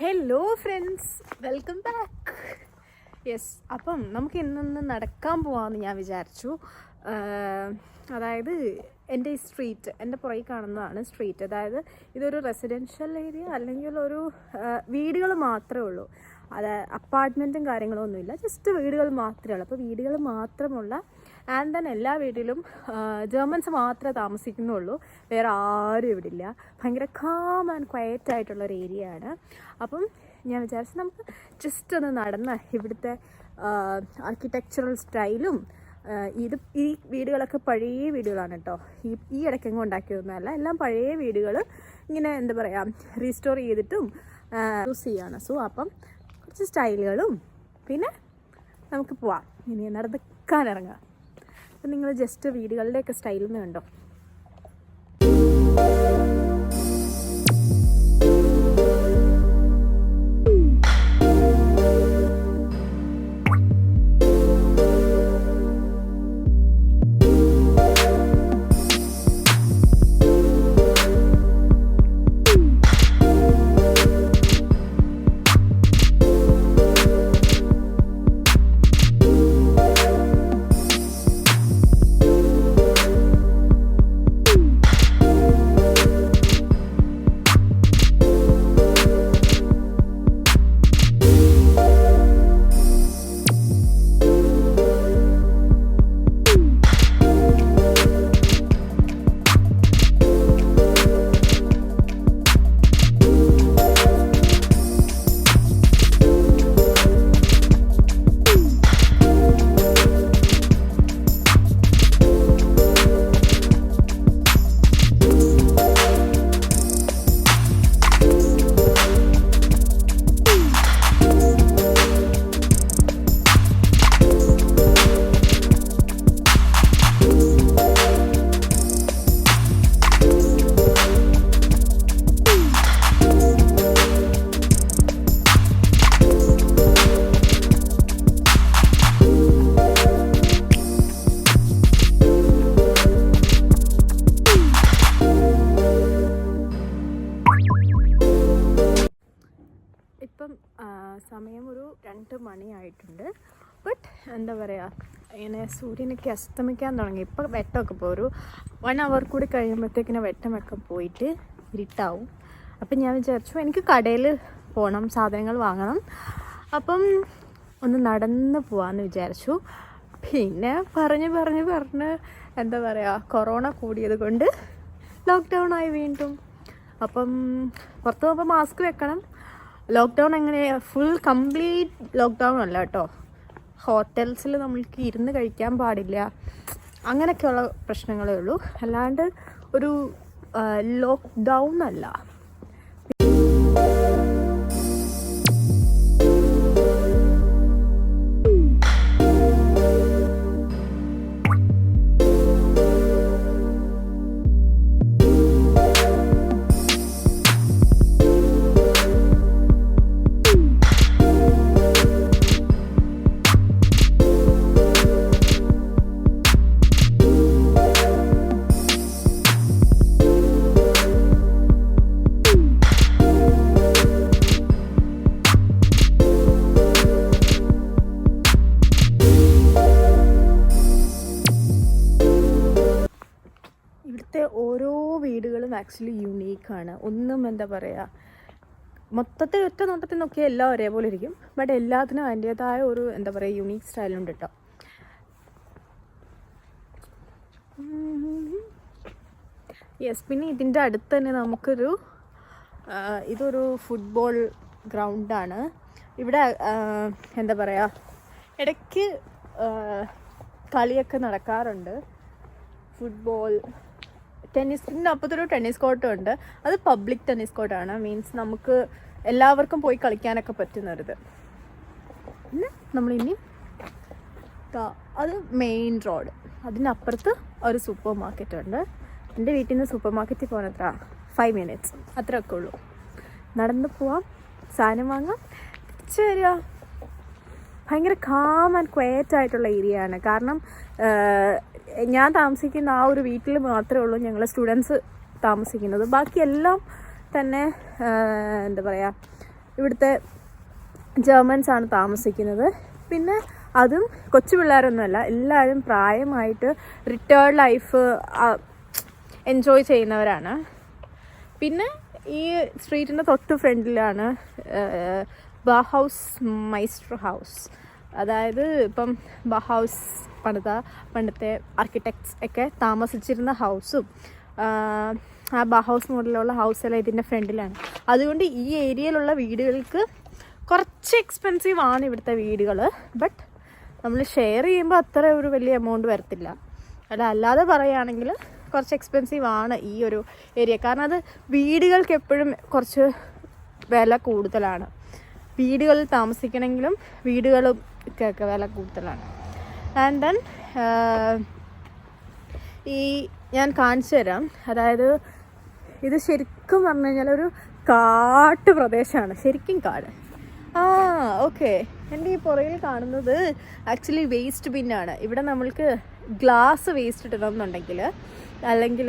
Hello friends, welcome back. Yes, അപ്പം നമുക്ക് ഇന്നൊന്ന് നടക്കാൻ പോകാമെന്ന് ഞാൻ വിചാരിച്ചു. അതായത് എൻ്റെ ഈ സ്ട്രീറ്റ്, എൻ്റെ പുറകിൽ കാണുന്നതാണ് സ്ട്രീറ്റ്. അതായത് ഇതൊരു റെസിഡൻഷ്യൽ ഏരിയ അല്ലെങ്കിൽ ഒരു വീടുകൾ മാത്രമേ ഉള്ളൂ. അത് അപ്പാർട്ട്മെൻറ്റും കാര്യങ്ങളും ഒന്നുമില്ല, ജസ്റ്റ് വീടുകൾ മാത്രമേ ഉള്ളൂ. അപ്പോൾ വീടുകൾ മാത്രമുള്ള ആൻഡ് ദെൻ എല്ലാ വീട്ടിലും ജർമ്മൻസ് മാത്രമേ താമസിക്കുന്നുള്ളൂ, വേറെ ആരും ഇവിടെ ഇല്ല. ഭയങ്കര കാം ആൻഡ് ക്വയറ്റ് ആയിട്ടുള്ളൊരു ഏരിയ ആണ്. അപ്പം ഞാൻ വിചാരിച്ചു നമുക്ക് ജസ്റ്റ് ഒന്ന് നടന്ന് ഇവിടുത്തെ ആർക്കിടെക്ചറൽ സ്റ്റൈലും ഈ വീടുകളൊക്കെ പഴയ വീടുകളാണ് കേട്ടോ. ഈ ഇടയ്ക്കെങ്ങും ഉണ്ടാക്കിയതൊന്നുമല്ല, എല്ലാം പഴയ വീടുകൾ ഇങ്ങനെ എന്താ പറയുക റീസ്റ്റോർ ചെയ്തിട്ടും യൂസ് ചെയ്യാണ്. സോ അപ്പം കുറച്ച് സ്റ്റൈലുകളും പിന്നെ നമുക്ക് പോവാം, ഇനി നടക്കാനിറങ്ങാം. അപ്പം നിങ്ങൾ ജസ്റ്റ് വീടുകളുടെയൊക്കെ സ്റ്റൈലിൽ നിന്ന് കണ്ടോ. ഇപ്പം സമയം ഒരു 2 മണിയായിട്ടുണ്ട്. ബട്ട് എന്താ പറയുക, ഇങ്ങനെ സൂര്യനൊക്കെ അസ്തമിക്കാൻ തുടങ്ങി. ഇപ്പം വെട്ടമൊക്കെ പോയി, ഒരു 1 അവർ കൂടി കഴിയുമ്പോഴത്തേക്കിന് വെട്ടമൊക്കെ പോയിട്ട് ഇരുട്ടാവും. അപ്പം ഞാൻ വിചാരിച്ചു എനിക്ക് കടയിൽ പോകണം, സാധനങ്ങൾ വാങ്ങണം. അപ്പം ഒന്ന് നടന്ന് പോകാമെന്ന് വിചാരിച്ചു. പിന്നെ പറഞ്ഞ് എന്താ പറയുക, കൊറോണ കൂടിയത് കൊണ്ട് ലോക്ക്ഡൗൺ ആയി വീണ്ടും. അപ്പം പുറത്ത് പോകുമ്പോൾ മാസ്ക് വെക്കണം. ലോക്ക്ഡൗൺ എങ്ങനെ ഫുൾ കംപ്ലീറ്റ് ലോക്ക്ഡൗൺ അല്ല കേട്ടോ. ഹോട്ടൽസിൽ നമ്മൾക്ക് ഇരുന്ന് കഴിക്കാൻ പാടില്ല, അങ്ങനെയൊക്കെയുള്ള പ്രശ്നങ്ങളേ ഉള്ളൂ, അല്ലാണ്ട് ഒരു ലോക്ക്ഡൗൺ അല്ല. ഇവിടുത്തെ ഓരോ വീടുകളും ആക്ച്വലി യുണീക്കാണ്. ഒന്നും എന്താ പറയുക, മൊത്തത്തിൽ ഒറ്റ നോട്ടത്തിൽ നോക്കിയാൽ എല്ലാം ഒരേപോലെ ഇരിക്കും, ബട്ട് എല്ലാത്തിനും അതിൻ്റേതായ ഒരു എന്താ പറയുക യുണീക്ക് സ്റ്റൈലുണ്ട് കേട്ടോ. യെസ്, പിന്നെ ഇതിൻ്റെ അടുത്ത് തന്നെ നമുക്കൊരു ഇതൊരു ഫുട്ബോൾ ഗ്രൗണ്ടാണ്. ഇവിടെ എന്താ പറയുക ഇടയ്ക്ക് കളിയൊക്കെ നടക്കാറുണ്ട്. ഫുട്ബോൾ, ടെന്നീസിൻ്റെ അപ്പത്തൊരു ടെന്നീസ് കോർട്ടും ഉണ്ട്. അത് പബ്ലിക് ടെന്നീസ് കോർട്ടാണ്, മീൻസ് നമുക്ക് എല്ലാവർക്കും പോയി കളിക്കാനൊക്കെ പറ്റുന്നൊരിത്. പിന്നെ നമ്മളിനി അത് മെയിൻ റോഡ്, അതിനപ്പുറത്ത് ഒരു സൂപ്പർ മാർക്കറ്റ് ഉണ്ട്. എൻ്റെ വീട്ടിൽ നിന്ന് സൂപ്പർ മാർക്കറ്റിൽ പോകാൻ എത്ര 5 മിനിറ്റ്സ് അത്രയൊക്കെ ഉള്ളൂ. നടന്ന് പോവാം, സാധനം വാങ്ങാം, തിരിച്ച് വരിക. ഭയങ്കര കാം ആൻഡ് ക്വയറ്റ് ആയിട്ടുള്ള ഏരിയ ആണ്. കാരണം ഞാൻ താമസിക്കുന്ന ആ ഒരു വീട്ടിൽ മാത്രമേ ഉള്ളൂ ഞങ്ങൾ സ്റ്റുഡൻസ് താമസിക്കുന്നത്. ബാക്കിയെല്ലാം തന്നെ എന്താ പറയുക ഇവിടുത്തെ ജർമ്മൻസാണ് താമസിക്കുന്നത്. പിന്നെ അതും കൊച്ചു പിള്ളേരൊന്നുമല്ല, എല്ലാവരും പ്രായമായിട്ട് റിട്ടയർഡ് ലൈഫ് എൻജോയ് ചെയ്യുന്നവരാണ്. പിന്നെ ഈ സ്ട്രീറ്റിൻ്റെ തൊട്ട് ഫ്രണ്ടിലാണ് ബഹൗസ് മൈസ്റ്റർ ഹൗസ്. അതായത് ഇപ്പം ബഹൗസ് പണ്ടത്തെ ആർക്കിടെക്ട്സ് ഒക്കെ താമസിച്ചിരുന്ന ഹൗസും ആ ബഹൗസ് മോഡലുള്ള ഹൗസെല്ലാം ഇതിൻ്റെ ഫ്രണ്ടിലാണ്. അതുകൊണ്ട് ഈ ഏരിയയിലുള്ള വീടുകൾക്ക് കുറച്ച് എക്സ്പെൻസീവ് ആണ് ഇവിടുത്തെ വീടുകൾ. ബട്ട് നമ്മൾ ഷെയർ ചെയ്യുമ്പോൾ അത്ര ഒരു വലിയ എമൗണ്ട് വരത്തില്ല. അല്ലാതെ പറയുകയാണെങ്കിൽ കുറച്ച് എക്സ്പെൻസീവ് ആണ് ഈ ഒരു ഏരിയ. കാരണം അത് വീടുകൾക്ക് എപ്പോഴും കുറച്ച് വില കൂടുതലാണ്. വീടുകളിൽ താമസിക്കണമെങ്കിലും വീടുകൾക്കൊക്കെ വില കൂടുതലാണ്. ആൻഡ് ദെൻ ഈ ഞാൻ കാണിച്ചു തരാം. അതായത് ഇത് ശരിക്കും പറഞ്ഞു കഴിഞ്ഞാൽ ഒരു കാട്ടു പ്രദേശമാണ്, ശരിക്കും കാട്. ഓക്കെ, എൻ്റെ ഈ പുറകിൽ കാണുന്നത് ആക്ച്വലി വേസ്റ്റ് ബിന്നാണ്. ഇവിടെ നമ്മൾക്ക് ഗ്ലാസ് വേസ്റ്റ് ഇടണമെന്നുണ്ടെങ്കിൽ, അല്ലെങ്കിൽ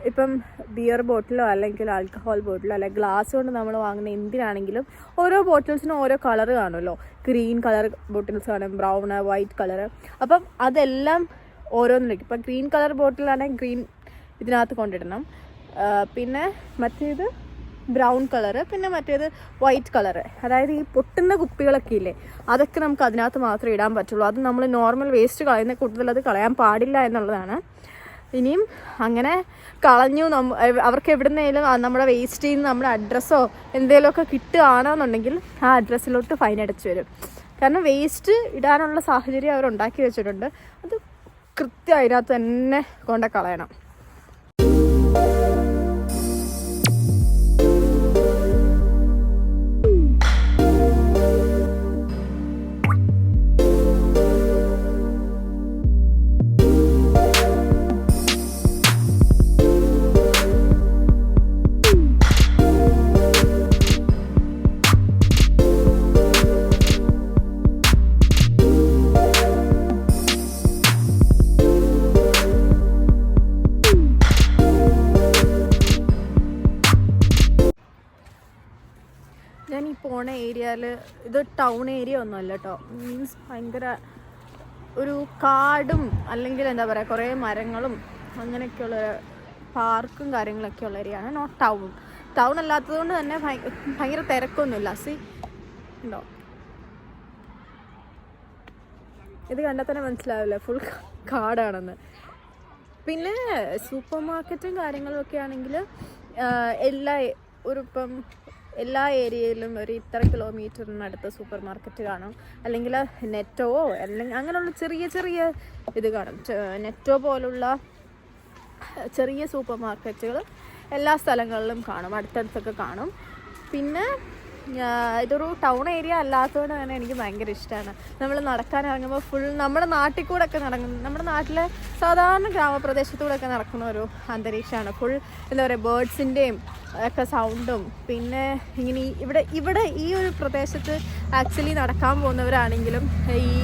ഇപ്പം ബിയർ ബോട്ടിലോ അല്ലെങ്കിൽ ആൽക്കഹോൾ ബോട്ടിലോ അല്ലെങ്കിൽ ഗ്ലാസ് കൊണ്ട് നമ്മൾ വാങ്ങുന്ന എന്തിനാണെങ്കിലും ഓരോ ബോട്ടിൽസിനും ഓരോ കളർ കാണുമല്ലോ. ഗ്രീൻ കളർ ബോട്ടിൽസ് കാണും, ബ്രൗൺ, വൈറ്റ് കളർ. അപ്പം അതെല്ലാം ഓരോന്നിലേക്ക്, ഇപ്പം ഗ്രീൻ കളർ ബോട്ടിലാണെങ്കിൽ ഗ്രീൻ ഇതിനകത്ത് കൊണ്ടിടണം. പിന്നെ മറ്റേത് ബ്രൗൺ കളറ്, പിന്നെ മറ്റേത് വൈറ്റ് കളറ്. അതായത് ഈ പൊട്ടുന്ന കുപ്പികളൊക്കെ ഇല്ലേ, അതൊക്കെ നമുക്ക് അതിനകത്ത് മാത്രമേ ഇടാൻ പറ്റുള്ളൂ. അത് നമ്മൾ നോർമൽ വേസ്റ്റ് കളയുന്ന കൂടുതൽ അത് കളയാൻ പാടില്ല എന്നുള്ളതാണ്. ഇനിയും അങ്ങനെ കളഞ്ഞു അവർക്ക് എവിടുന്നേലും നമ്മുടെ വേസ്റ്റിൽ നിന്ന് നമ്മുടെ അഡ്രസ്സോ എന്തെങ്കിലുമൊക്കെ കിട്ടുകയാണെന്നുണ്ടെങ്കിൽ ആ അഡ്രസ്സിലോട്ട് ഫൈൻ അടച്ചു വരും. കാരണം വേസ്റ്റ് ഇടാനുള്ള സാഹചര്യം അവർ ഉണ്ടാക്കി വെച്ചിട്ടുണ്ട്. അത് കൃത്യം അതിനകത്ത് തന്നെ കൊണ്ട് കളയണം. ഞാൻ ഈ പോണ ഏരിയയിൽ, ഇത് ടൗൺ ഏരിയ ഒന്നുമല്ല കേട്ടോ. മീൻസ് ഭയങ്കര ഒരു കാടും അല്ലെങ്കിൽ എന്താ പറയുക കുറേ മരങ്ങളും അങ്ങനെയൊക്കെയുള്ള പാർക്കും കാര്യങ്ങളൊക്കെ ഉള്ള ഏരിയയാണ്. നോട്ട് ടൗൺ അല്ലാത്തത് കൊണ്ട് തന്നെ ഭയങ്കര തിരക്കൊന്നുമില്ല. ഉണ്ടോ, ഇത് കണ്ടാൽ തന്നെ മനസ്സിലാവില്ല ഫുൾ കാടാണെന്ന്. പിന്നെ സൂപ്പർ മാർക്കറ്റും കാര്യങ്ങളും ഒക്കെ ആണെങ്കിൽ എല്ലാ ഏരിയയിലും ഒരു ഇത്ര കിലോമീറ്ററിനടുത്ത് സൂപ്പർ മാർക്കറ്റ് കാണും. അല്ലെങ്കിൽ നെറ്റോ അല്ലെങ്കിൽ അങ്ങനെയുള്ള ചെറിയ ഇത് കാണും. നെറ്റോ പോലുള്ള ചെറിയ സൂപ്പർ മാർക്കറ്റുകൾ എല്ലാ സ്ഥലങ്ങളിലും കാണും, അടുത്തടുത്തൊക്കെ കാണും. പിന്നെ ഇതൊരു ടൗൺ ഏരിയ അല്ലാത്തതുകൊണ്ട് തന്നെ എനിക്ക് ഭയങ്കര ഇഷ്ടമാണ്. നമ്മൾ നടക്കാൻ ഇറങ്ങുമ്പോൾ ഫുൾ നമ്മുടെ നാട്ടിൽ കൂടെ ഒക്കെ നമ്മുടെ നാട്ടിലെ സാധാരണ ഗ്രാമപ്രദേശത്തൂടെ ഒക്കെ നടക്കുന്ന ഒരു അന്തരീക്ഷമാണ്. ഫുൾ എന്താ പറയുക ബേർഡ്സിൻ്റെയും ഒക്കെ സൗണ്ടും. പിന്നെ ഇങ്ങനെ ഇവിടെ ഈ ഒരു പ്രദേശത്ത് ആക്ച്വലി നടക്കാൻ പോകുന്നവരാണെങ്കിലും ഈ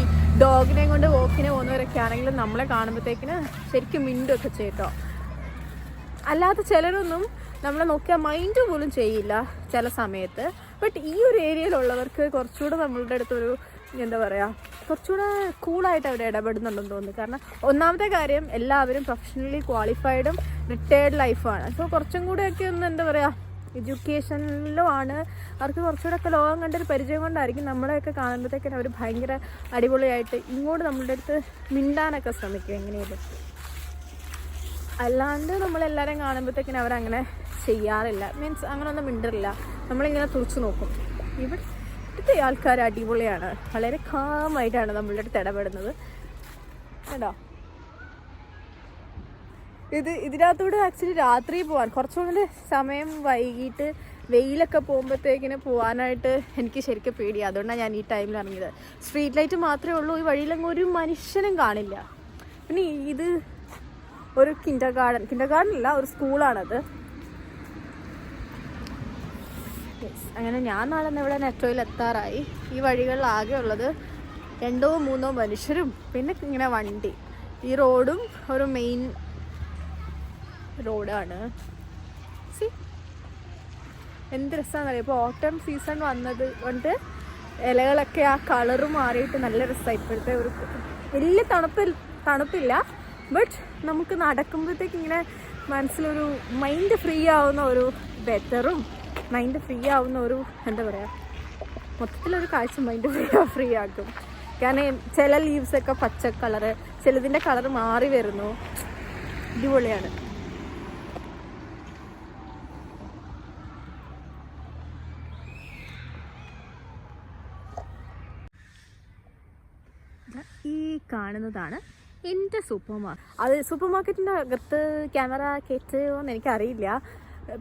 ഡോഗിനെ കൊണ്ട് വോക്കിന് പോകുന്നവരൊക്കെ ആണെങ്കിലും നമ്മളെ കാണുമ്പോഴത്തേക്കിന് ശരിക്കും മിണ്ടുമൊക്കെ ചെയ്യട്ടോ. അല്ലാത്ത ചിലരൊന്നും നമ്മളെ നോക്കിയാൽ മൈൻഡ് പോലും ചെയ്യില്ല ചില സമയത്ത്. ബട്ട് ഈ ഒരു ഏരിയയിലുള്ളവർക്ക് കുറച്ചുകൂടെ നമ്മളുടെ അടുത്തൊരു എന്താ പറയുക കുറച്ചുകൂടെ കൂളായിട്ട് അവർ ഇടപെടുന്നുണ്ടെന്ന് തോന്നുന്നു. കാരണം ഒന്നാമത്തെ കാര്യം എല്ലാവരും പ്രൊഫഷണലി ക്വാളിഫൈഡും റിട്ടയേർഡ് ലൈഫാണ്. സോ കുറച്ചും കൂടെയൊക്കെ ഒന്ന് എന്താ പറയുക എഡ്യൂക്കേഷനിലും ആണ്. അവർക്ക് കുറച്ചുകൂടെ ഒക്കെ ലോകം കണ്ടൊരു പരിചയം കൊണ്ടായിരിക്കും നമ്മളെയൊക്കെ കാണുമ്പോഴത്തേക്കും അവർ ഭയങ്കര അടിപൊളിയായിട്ട് ഇങ്ങോട്ട് നമ്മളുടെ അടുത്ത് മിണ്ടാനൊക്കെ ശ്രമിക്കും എങ്ങനെയാലും. അല്ലാണ്ട് നമ്മളെല്ലാവരും കാണുമ്പോഴത്തേക്കിനും അവരങ്ങനെ ചെയ്യാറില്ല. മീൻസ് അങ്ങനെയൊന്നും മിണ്ടറില്ല. നമ്മളിങ്ങനെ തുറച്ചു നോക്കും. ഇവിടുത്തെ ആൾക്കാർ അടിപൊളിയാണ്, വളരെ കാമായിട്ടാണ് നമ്മളുടെ അടുത്ത് ഇടപെടുന്നത് കേട്ടോ. ഇതിനകത്തൂടെ ആക്ച്വലി രാത്രി പോകാൻ കുറച്ചുകൂടി സമയം വൈകിട്ട് വെയിലൊക്കെ പോകുമ്പോഴത്തേക്കിന് പോകാനായിട്ട് എനിക്ക് ശരിക്കും പേടിയാണ്. അതുകൊണ്ടാണ് ഞാൻ ഈ ടൈമിൽ ഇറങ്ങിയത്. സ്ട്രീറ്റ് ലൈറ്റ് മാത്രമേ ഉള്ളൂ, ഈ വഴിയിലങ്ങ് ഒരു മനുഷ്യനും കാണില്ല. പിന്നെ ഇത് ഒരു കിൻഡർ ഗാർഡൻ അല്ല, ഒരു സ്കൂളാണത്. അങ്ങനെ ഞാൻ നാളെ ഇവിടെ നെറ്റോയിൽ എത്താറായി. ഈ വഴികളിൽ ആകെ ഉള്ളത് 2-3 മനുഷ്യരും പിന്നെ ഇങ്ങനെ വണ്ടി. ഈ റോഡും ഒരു മെയിൻ റോഡാണ്. എന്ത് രസമാണെന്നറിയാം. ഇപ്പോൾ ഓട്ടം സീസൺ വന്നത് കൊണ്ട് ഇലകളൊക്കെ ആ കളറ് മാറിയിട്ട് നല്ല രസമായി. ഇപ്പോഴത്തെ ഒരു വലിയ തണുപ്പില്ല, ബട്ട് നമുക്ക് നടക്കുമ്പോഴത്തേക്ക് ഇങ്ങനെ മനസ്സിലൊരു മൈൻഡ് ഫ്രീ ആവുന്ന ഒരു വെതറും മൈൻഡ് ഫ്രീ ആവുന്ന ഒരു എന്താ പറയുക, മൊത്തത്തിലൊരു കാഴ്ച മൈൻഡ് ഫ്രീ ആക്കും. കാരണം ചില ലീവ്സൊക്കെ പച്ച കളറ്, ചിലതിൻ്റെ കളറ് മാറി വരുന്നു. അടിപൊളിയാണ്. ഈ കാണുന്നതാണ് എൻ്റെ സൂപ്പർ മാർക്കറ്റ്. അത് സൂപ്പർ മാർക്കറ്റിൻ്റെ അകത്ത് ക്യാമറ കയറ്റുമോ എന്ന് എനിക്കറിയില്ല.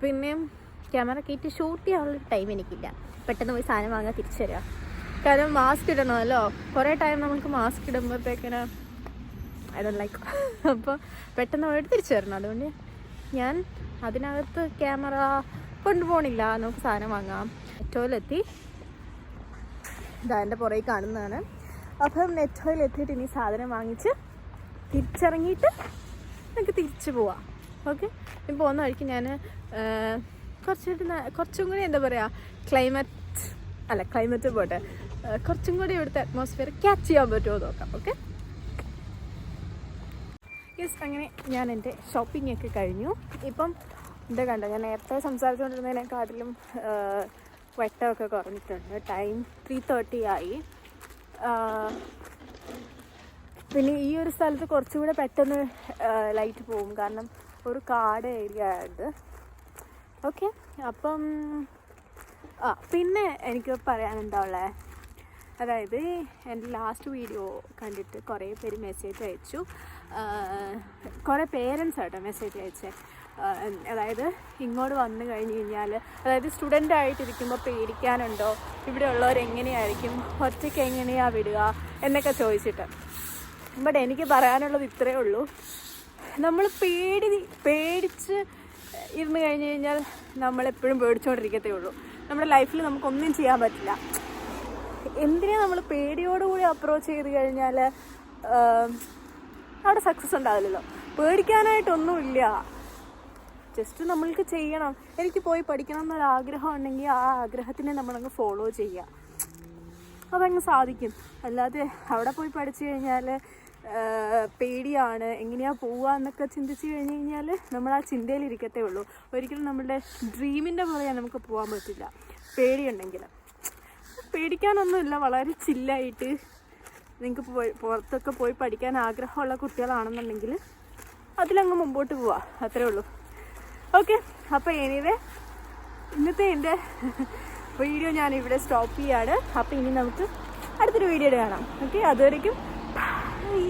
പിന്നെ ക്യാമറ കയറ്റി ഷൂട്ട് ചെയ്യാനുള്ള ടൈം എനിക്കില്ല. പെട്ടെന്ന് പോയി സാധനം വാങ്ങാൻ തിരിച്ചു തരിക. കാരണം മാസ്ക് ഇടണമല്ലോ. കുറേ ടൈം നമുക്ക് മാസ്ക് ഇടുമ്പോഴത്തേക്കിന് ഐ ഡോണ്ട് ലൈക്ക്. അപ്പോൾ പെട്ടെന്ന് പോയിട്ട് തിരിച്ചു തരണം. അതുകൊണ്ട് ഞാൻ അതിനകത്ത് ക്യാമറ കൊണ്ടുപോകണില്ല. നമുക്ക് സാധനം വാങ്ങാം. നെറ്റോയിലെത്തി. ഇതാ എൻ്റെ പുറകെ കാണുന്നതാണ്. അപ്പം നെറ്റോയിലെത്തിയിട്ട് ഇനി സാധനം വാങ്ങിച്ച് തിരിച്ചിറങ്ങിയിട്ട് നമുക്ക് തിരിച്ചു പോവാം. ഓക്കെ. ഇപ്പം പോകുന്ന വഴിക്ക് ഞാൻ കുറച്ചും കൂടി എന്താ പറയുക, ക്ലൈമറ്റ് പോട്ടെ, കുറച്ചും കൂടി ഇവിടുത്തെ അറ്റ്മോസ്ഫിയർ ക്യാച്ച് ചെയ്യാൻ പറ്റുമോ നോക്കാം. ഓക്കെ. യെസ്, അങ്ങനെ ഞാൻ എൻ്റെ ഷോപ്പിംഗ് ഒക്കെ കഴിഞ്ഞു. ഇപ്പം എന്താ കണ്ടോ, ഞാൻ നേരത്തെ സംസാരിച്ചുകൊണ്ടിരുന്നതിനെക്കാട്ടിലും വെട്ടമൊക്കെ കുറഞ്ഞിട്ടുണ്ട്. ടൈം 3:30 ആയി. പിന്നെ ഈ ഒരു സ്ഥലത്ത് കുറച്ചുകൂടെ പെട്ടെന്ന് ലൈറ്റ് പോകും, കാരണം ഒരു കാട് ഏരിയ ആയത്. ഓക്കെ. അപ്പം പിന്നെ എനിക്ക് പറയാനെന്താ ഉള്ളത്, അതായത് എൻ്റെ ലാസ്റ്റ് വീഡിയോ കണ്ടിട്ട് കുറേ പേര് മെസ്സേജ് അയച്ചു. കുറേ പേരൻസ് ആട്ടോ മെസ്സേജ് അയച്ചേ. അതായത് ഇങ്ങോട്ട് വന്നു കഴിഞ്ഞ് കഴിഞ്ഞാൽ, അതായത് സ്റ്റുഡൻ്റ് ആയിട്ടിരിക്കുമ്പോൾ പേടിക്കാനുണ്ടോ, ഇവിടെ ഉള്ളവരെങ്ങനെയായിരിക്കും, ഒറ്റയ്ക്ക് എങ്ങനെയാണ് വിടുക എന്നൊക്കെ ചോദിച്ചിട്ട്. ബട്ട് എനിക്ക് പറയാനുള്ളത് ഇത്രയേ ഉള്ളൂ. നമ്മൾ പേടിച്ച് ഇരുന്ന് കഴിഞ്ഞ് കഴിഞ്ഞാൽ നമ്മളെപ്പോഴും പേടിച്ചുകൊണ്ടിരിക്കത്തേ ഉള്ളൂ. നമ്മുടെ ലൈഫിൽ നമുക്കൊന്നും ചെയ്യാൻ പറ്റില്ല. എന്തിനാ നമ്മൾ പേടിയോടുകൂടി അപ്രോച്ച് ചെയ്ത് കഴിഞ്ഞാൽ അവിടെ സക്സസ് ഉണ്ടാവില്ലല്ലോ. പേടിക്കാനായിട്ടൊന്നുമില്ല. ജസ്റ്റ് നമ്മൾക്ക് ചെയ്യണം. എനിക്ക് പോയി പഠിക്കണം എന്നൊരാഗ്രഹം ഉണ്ടെങ്കിൽ ആ ആഗ്രഹത്തിനെ നമ്മളങ്ങ് ഫോളോ ചെയ്യുക, അതങ്ങ് സാധിക്കും. അല്ലാതെ അവിടെ പോയി പഠിച്ചു കഴിഞ്ഞാൽ പേടിയാണ്, എങ്ങനെയാണ് പോവുക എന്നൊക്കെ ചിന്തിച്ച് കഴിഞ്ഞ് കഴിഞ്ഞാൽ നമ്മൾ ആ ചിന്തയിലിരിക്കത്തേ ഉള്ളൂ. ഒരിക്കലും നമ്മളുടെ ഡ്രീമിൻ്റെ പുറകെ നമുക്ക് പോകാൻ പറ്റില്ല പേടിയുണ്ടെങ്കിൽ. പേടിക്കാനൊന്നുമില്ല. വളരെ ചില്ലായിട്ട് നിങ്ങൾക്ക് പുറത്തൊക്കെ പോയി പഠിക്കാൻ ആഗ്രഹമുള്ള കുട്ടികളാണെന്നുണ്ടെങ്കിൽ അതിലങ്ങ് മുമ്പോട്ട് പോവാം, അത്രേ ഉള്ളൂ. ഓക്കെ. അപ്പോൾ എനിവേ ഇന്നത്തെ എൻ്റെ വീഡിയോ ഞാനിവിടെ സ്റ്റോപ്പ് ചെയ്യാണ്. അപ്പോൾ ഇനി നമുക്ക് അടുത്തൊരു വീഡിയോയിൽ കാണാം. ഓക്കെ, അതുവരേക്കും ബൈ.